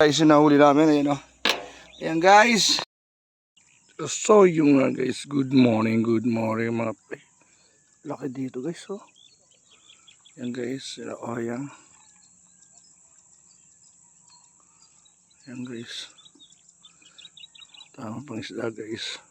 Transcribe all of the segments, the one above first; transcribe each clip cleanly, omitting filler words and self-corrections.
Guys, yung nahuli namin, ayan o. Ayan guys. So yung guys, good morning mga pre. Laki dito guys oh. Ayan guys, oh ayan. Ayan guys. Tama pang isda guys.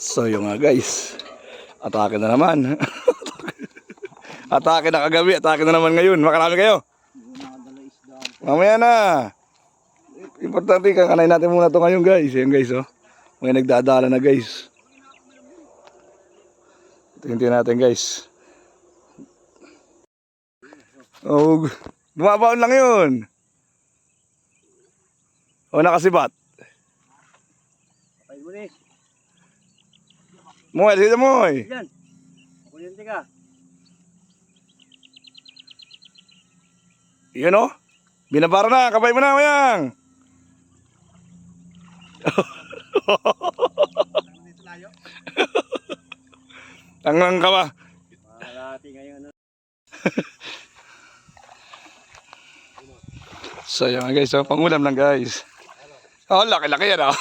So yung guys, atake na naman. Atake na kagabi, atake na naman ngayon. Makarami kayo. Mamaya na. Importante kakanay natin muna to ngayon guys. Ayan guys oh. May nagdadala na guys. Tingnan natin guys. Oh, dumabaon lang yun. O nakasibat. Moy, sige moy. Yan. Kuryente ka. Yun o. Binabara na, kabay mo na, mayang. Tangang ka ba? Malati ngayon. So yun guys, so, pangulam lang guys. Oh, laki-laki yan oh.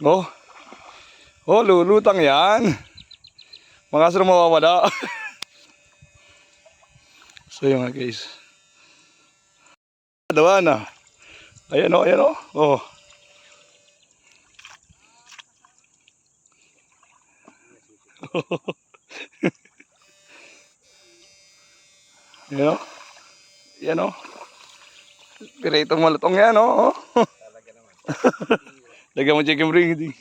Oh. Oh, lulutang yan. Mga asro mawawala. So yun guys. Dawa na. Ayan oh, ayan oh. Oh. Ayan oh. Ayan oh. Piritong malutong yan oh. Talaga naman. Lagyan mo chicken bring.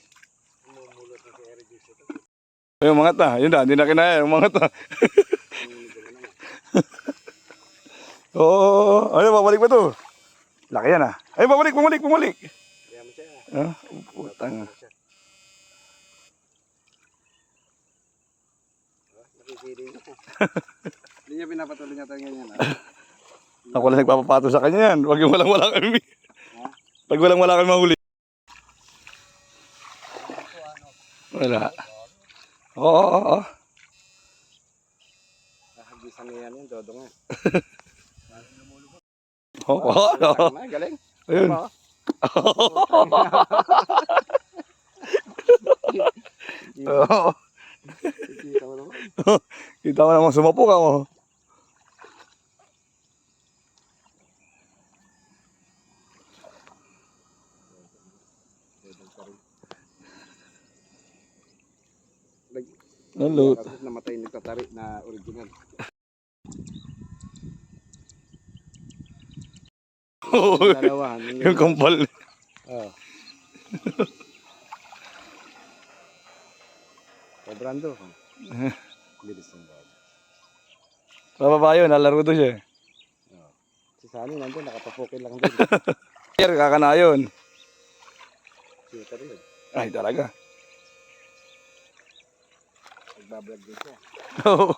Ayun mga ta, yun na, hindi na kinaya yung mga ta. Oo, ayun, babalik pa to. Laki yan ah. Ayun, babalik. Kaya mo siya. Ah, putang. Nakikiri na. Hindi niya pinapatuloy niya tayo ganyan. Ako lang nagpapapato sa kanya yan. Wag yung walang-wala kami. Pag walang-wala kami mahuli. Wala. Oo. Nakagisan niya yan yung dodong nga. Oo. Galing. Ayun. Oo. Kita mo naman. Kita mo naman sumapo ka mo. Hello. Kasi namatay yung nagtatari na original. Dalawa. Yung kumpal. Oo. Brando. Bilis ng bawal. Bababa yun, nalaro to siya. Si Sunny nandun, nakapapukil lang din. Sir, kakana yun. Shooter yun. Ay, talaga. Nagbablog din siya. Oo.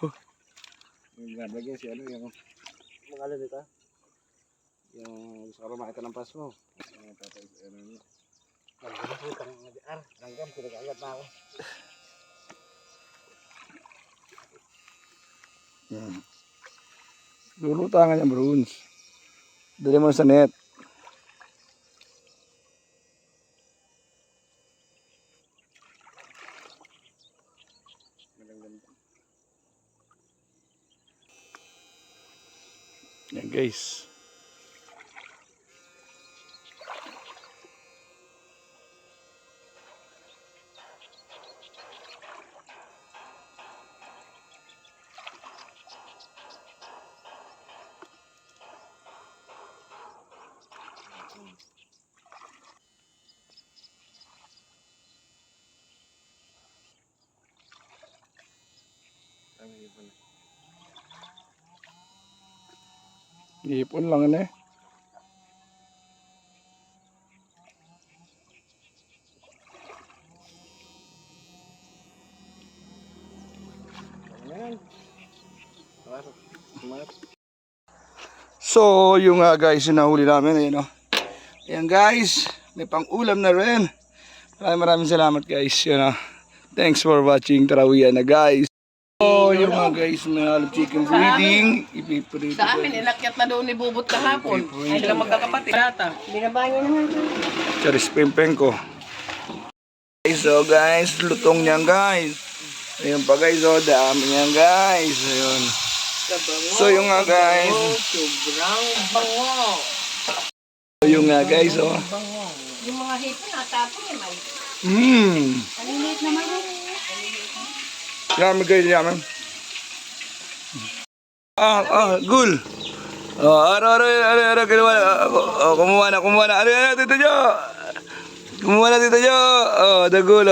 Nagbablog din siya. Ano yung mga alin ito? Yung gusto ko makita ng pas mo. Ano yun? Nagputang nag-ar. Langgam, pinag-alat na ako. Lulutangan yung bronze. Dali mo sa net. Yan guys. Kami hipon. Ipon lang ano eh. Ano yan? Tumasok. Tumasok. So, yung guys, yung nahuli namin, ayun o. Ayan guys, may pang-ulam na rin. Maraming salamat guys. Yun o. Thanks for watching. Tarawiyan na guys. So, yung guys, may halong chicken breeding. Ipiprito. Sa amin, inakyat na doon ni Bubot kahapon. Ay, sila magkakapatid. Data. Binaba niya naman. Charis pimpeng ko. So guys, lutong niyan guys. Ayun pa guys, oh, dami niyan guys. Ayun. So yung guys. Sobrang bango. So yung guys, oh. Yung mga hipon natapon eh, may. Kaliliit naman yun. Yaman guys, yaman. Gul. Kinuha na. Kumuha na. Ano, Tito Jo? Kumuha na, Tito Jo. The gul,